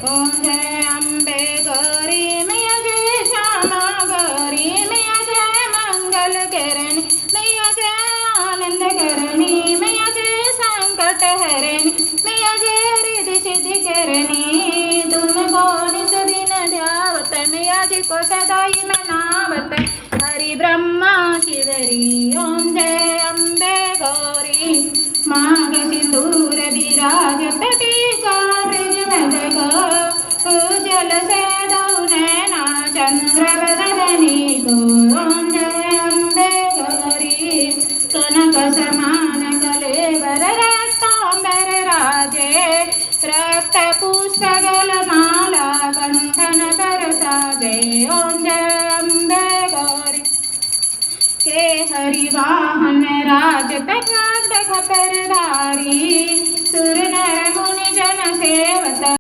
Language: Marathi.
ओम जय अम्बे गौरी मैया जय श्यामा गौरी मैया जय मंगल करणी मैया जय आनंद करणी मैया जय संकट हरणी मैया जय रिद्धि सिद्धि करणी तुमको निस दिन ध्यावत मैया जी को सदाई मनावत हरि ब्रह्मा शिवरी ओम जय अम्बे गौरी माघ सिंदूर विराजत टीका जल से नैना चंद्र बदनी को ओम जय अम्बे गौरी कनक समान कलेवर रक्तांबर राजे रक्त पुस्तकल माला कंठन कर साजे ओम जय अम्बे गौरी के हरिवाहन राजत खड्ग खपरधारी सुर नर मुनि जन सेवत